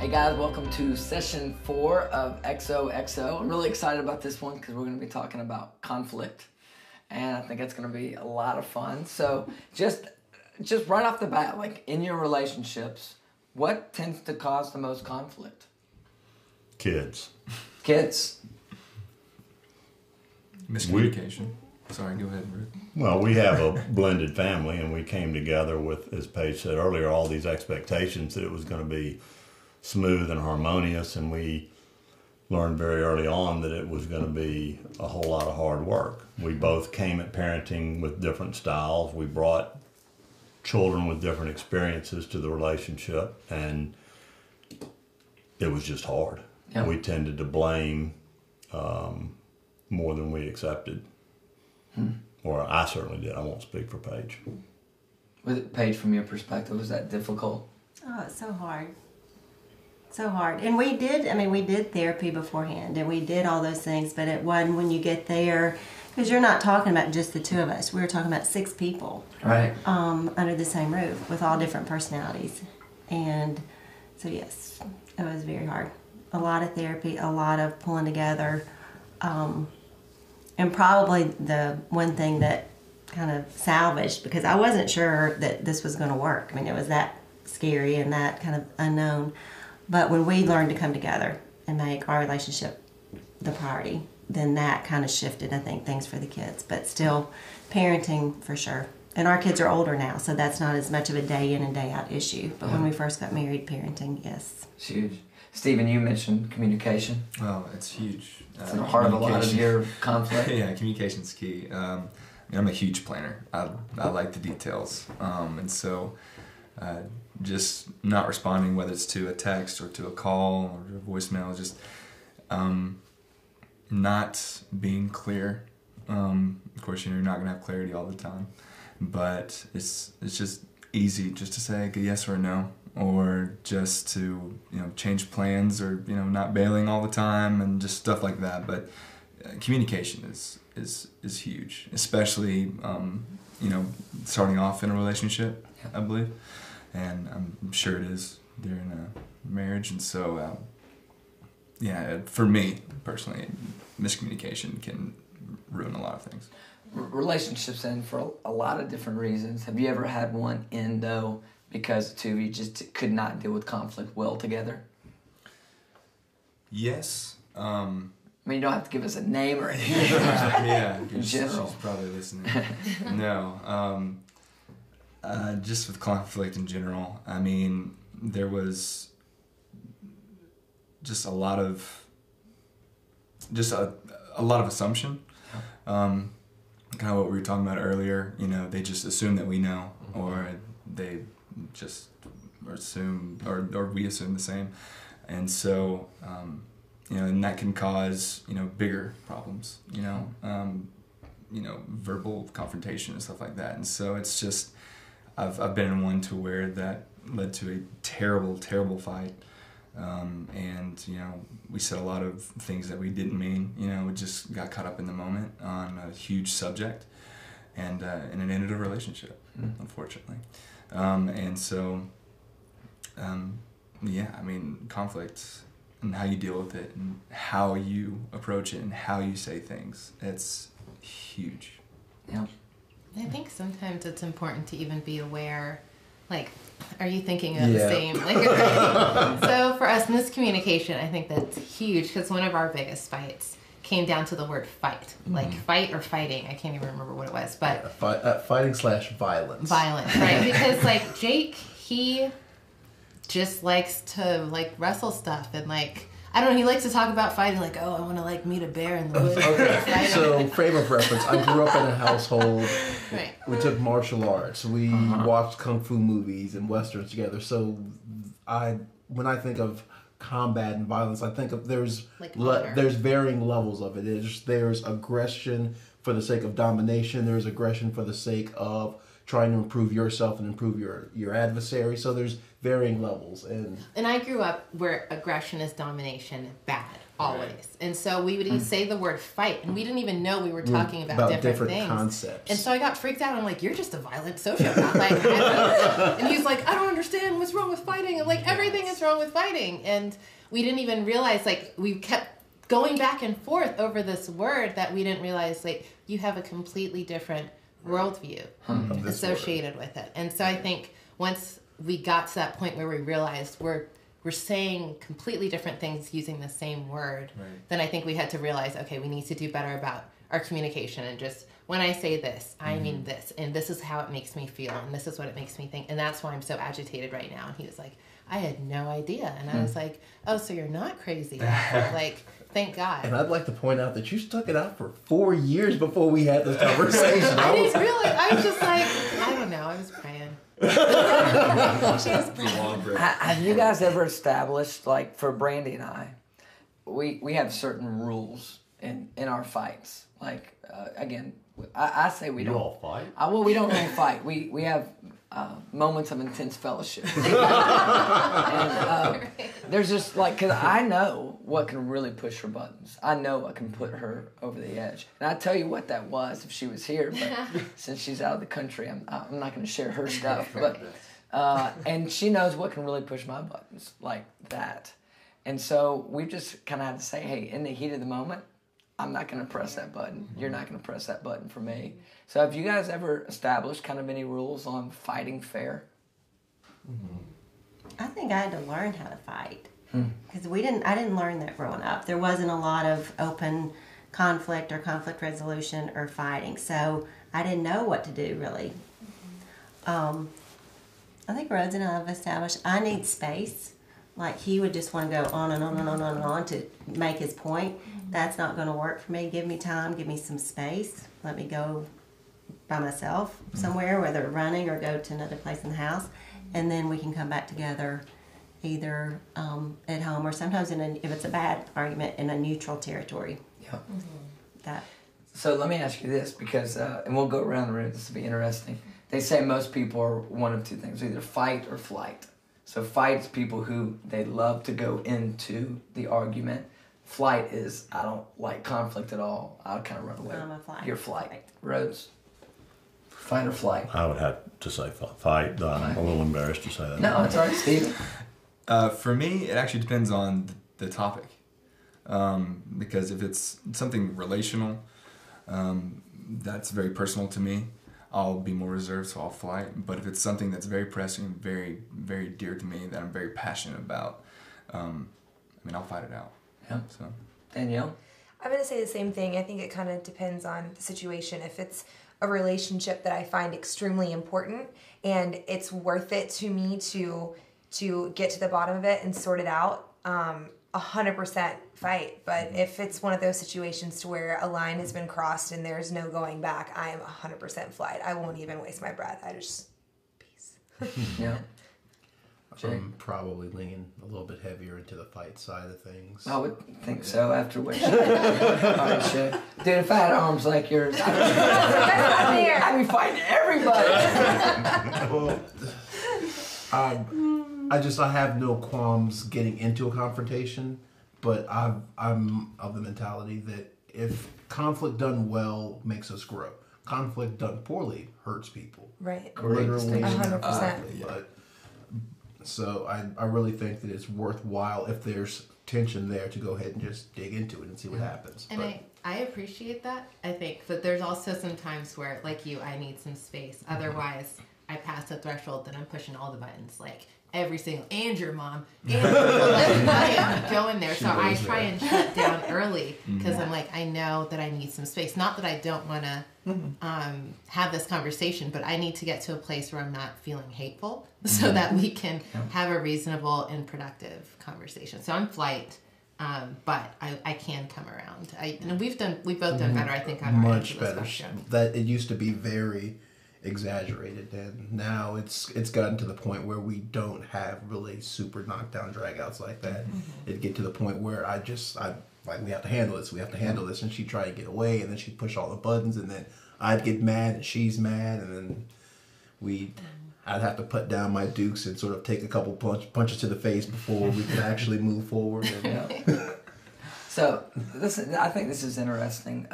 Hey guys, welcome to session 4 of XOXO. I'm really excited about this one because we're going to be talking about conflict, and I think it's going to be a lot of fun. So just right off the bat, like in your relationships, what tends to cause the most conflict? Kids. Miscommunication. Sorry, go ahead, Ruth. Well, we have a blended family, and we came together with, as Paige said earlier, all these expectations that it was going to be smooth and harmonious, and we learned very early on that it was going to be a whole lot of hard work. We both came at parenting with different styles. We brought children with different experiences to the relationship, and it was just hard. Yep. We tended to blame more than we accepted. Or I certainly did. I won't speak for Paige. Paige, from your perspective, was that difficult? Oh, it's so hard. So hard. And we did therapy beforehand, and we did all those things, but it wasn't when you get there, because you're not talking about just the two of us. We were talking about 6 people. Right. Under the same roof with all different personalities. And so, yes, it was very hard. A lot of therapy, a lot of pulling together. And probably the one thing that kind of salvaged, because I wasn't sure that this was going to work. I mean, it was that scary and that kind of unknown. But when we learned to come together and make our relationship the priority, then that kind of shifted, I think, things for the kids. But still, parenting for sure. And our kids are older now, so that's not as much of a day in and day out issue. But when we first got married, parenting, yes. It's huge. Stephen, you mentioned communication. Well, it's huge. It's the heart of a lot of your conflict. Yeah, communication's key. I'm a huge planner. I like the details. And so just not responding, whether it's to a text or to a call or a voicemail, just not being clear. Of course, you're not going to have clarity all the time. But it's just easy just to say a yes or a no, or just to change plans, or not bailing all the time, and just stuff like that. But communication is huge, especially starting off in a relationship. I believe, and I'm sure it is during a marriage. And so for me personally, miscommunication can ruin a lot of things. Relationships end for a lot of different reasons. Have you ever had one end though because the two of you just could not deal with conflict well together? Yes. I mean, you don't have to give us a name or anything. Yeah, in general. She's probably listening. No. Just with conflict in general, I mean, there was just a lot of assumption. Kind of what we were talking about earlier. They just assume that we know, or they just assume, or we assume the same, and so and that can cause bigger problems. Verbal confrontation and stuff like that. And so it's just I've been in one to where that led to a terrible fight. And we said a lot of things that we didn't mean. We just got caught up in the moment on a huge subject, and it ended a relationship, unfortunately. And so, conflict and how you deal with it, and how you approach it, and how you say things, it's huge. Yeah. I think sometimes it's important to even be aware, like, are you thinking of the same? So for us, miscommunication, I think that's huge, because one of our biggest fights came down to the word fight. Like fight or fighting. I can't even remember what it was, but fighting/violence. Violence, right? Because like Jake, he just likes to wrestle stuff, and I don't know, he likes to talk about fighting, I want to meet a bear in the woods. Okay. So, frame of reference, I grew up in a household, right. We took martial arts, we watched kung fu movies and westerns together, so when I think of combat and violence, I think of there's varying levels of it. There's aggression for the sake of domination, there's aggression for the sake of trying to improve yourself and improve your adversary, so there's varying levels. And I grew up where aggression is domination bad. always. And so we would say the word fight, and we didn't even know we were talking about different things. Concepts. And so I got freaked out. I'm like, you're just a violent sociopath. Like, and he's like, I don't understand what's wrong with fighting. I'm like, everything is wrong with fighting. And we didn't even realize, like, we kept going back and forth over this word that we didn't realize, like, you have a completely different worldview associated with it. And so I think once we got to that point where we realized we're saying completely different things using the same word, then I think we had to realize, okay, we need to do better about our communication, and just, when I say this, I mean this, and this is how it makes me feel, and this is what it makes me think, and that's why I'm so agitated right now. And he was like, I had no idea. And I was like, oh, so you're not crazy. Like, thank God. And I'd like to point out that you stuck it out for 4 years before we had this conversation. I didn't realize. I was just like, I don't know. I was praying. Have you guys ever established, like, for Brandy and I, we have certain rules in our fights. Like, again, I say we don't. You all fight? Well, we don't really fight. We have moments of intense fellowship. And there's just, like, because I know what can really push her buttons. I know what can put her over the edge. And I tell you what that was if she was here, but since she's out of the country, I'm not going to share her stuff. But and she knows what can really push my buttons, like that. And so we just kind of had to say, hey, in the heat of the moment, I'm not going to press that button. You're not going to press that button for me. So have you guys ever established kind of any rules on fighting fair? I think I had to learn how to fight, because I didn't learn that growing up. There wasn't a lot of open conflict or conflict resolution or fighting, so I didn't know what to do really. I think Rhodes and I have established I need space. Like, he would just want to go on and on and on and on to make his point. That's not going to work for me. Give me time. Give me some space. Let me go by myself somewhere, whether running or go to another place in the house, and then we can come back together, either at home or sometimes if it's a bad argument, in a neutral territory. Yeah. So let me ask you this, because and we'll go around the room. This will be interesting. They say most people are one of two things: either fight or flight. So fight is people who they love to go into the argument. Flight is, I don't like conflict at all. I'll kind of run away. I'm a flight. You're flight. Rhodes? Fight or flight? I would have to say fight, though I'm a little embarrassed to say that. No, it's all right, Steven. For me, it actually depends on the topic. Because if it's something relational, that's very personal to me, I'll be more reserved, so I'll fight. But if it's something that's very pressing, very, very dear to me, that I'm very passionate about, I'll fight it out. Yeah. So. Danielle? I'm going to say the same thing. I think it kind of depends on the situation. If it's a relationship that I find extremely important and it's worth it to me to get to the bottom of it and sort it out, 100% fight. But if it's one of those situations to where a line has been crossed and there's no going back, I am 100% flight. I won't even waste my breath. I just, peace. Yeah. I'm probably leaning a little bit heavier into the fight side of things. I would think so after what all right, Shay. Dude, if I had arms like yours, I'd be fighting everybody. Well, I have no qualms getting into a confrontation, but I'm of the mentality that if conflict done well makes us grow, conflict done poorly hurts people. Right. Literally, 100%. But so I really think that it's worthwhile, if there's tension there, to go ahead and just dig into it and see what happens. And I appreciate that, I think, but there's also some times where, like you, I need some space. Otherwise, I pass the threshold that I'm pushing all the buttons, like every single, and your mom, and your mom. Like, I am going there. So I try and shut down early, because I'm like, I know that I need some space. Not that I don't want to have this conversation, but I need to get to a place where I'm not feeling hateful, so that we can have a reasonable and productive conversation. So I'm flight, but I can come around. We've both done better, I think, on our much better. That it used to be very exaggerated, and now it's gotten to the point where we don't have really super knockdown dragouts like that. It get to the point where I like, we have to handle this, and she'd try to get away, and then she'd push all the buttons, and then I'd get mad and she's mad, and then I'd have to put down my dukes and sort of take a couple punches to the face before we could actually move forward. And, So So I think this is interesting.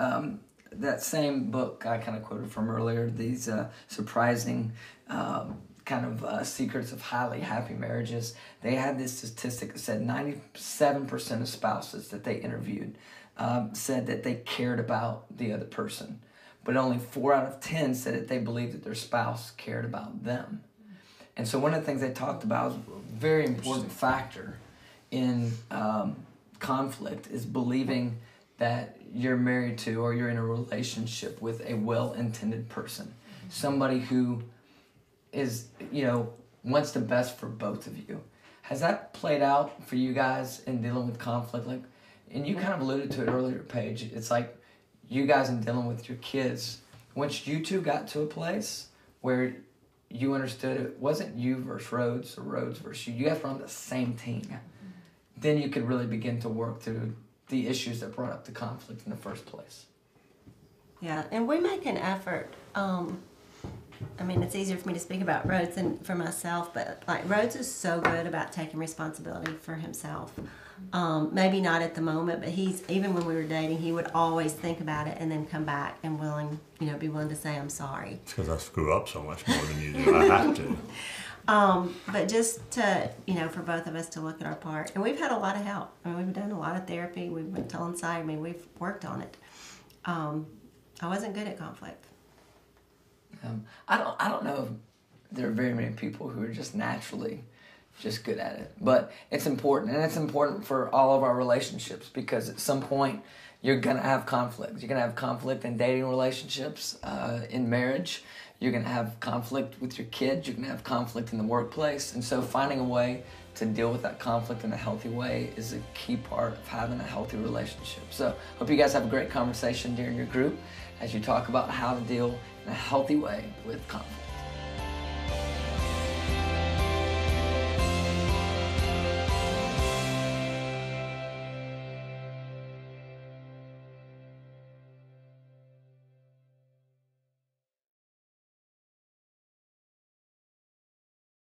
That same book I kind of quoted from earlier, these surprising secrets of highly happy marriages. They had this statistic that said 97% of spouses that they interviewed said that they cared about the other person, but only 4 out of 10 said that they believed that their spouse cared about them. And so one of the things they talked about was a very important factor in conflict is believing that you're married to or you're in a relationship with a well-intended person, somebody who is, wants the best for both of you. Has that played out for you guys in dealing with conflict? Like, and you kind of alluded to it earlier, Paige. It's like you guys in dealing with your kids, once you two got to a place where you understood it wasn't you versus Rhodes or Rhodes versus you. You guys were on the same team. Then you could really begin to work through the issues that brought up the conflict in the first place. Yeah, and we make an effort. It's easier for me to speak about Rhodes than for myself, but like Rhodes is so good about taking responsibility for himself. Maybe not at the moment, but even when we were dating, he would always think about it and then come back and be willing to say, I'm sorry. It's because I screw up so much more than you do. I have to. But just to, for both of us to look at our part. And we've had a lot of help. We've done a lot of therapy. We've been telling side. We've worked on it. I wasn't good at conflict. I don't know if there are very many people who are just naturally just good at it. But it's important. And it's important for all of our relationships because at some point you're going to have conflict. You're going to have conflict in dating relationships, in marriage. You're going to have conflict with your kids. You're going to have conflict in the workplace. And so finding a way to deal with that conflict in a healthy way is a key part of having a healthy relationship. So hope you guys have a great conversation during your group as you talk about how to deal in a healthy way with conflict.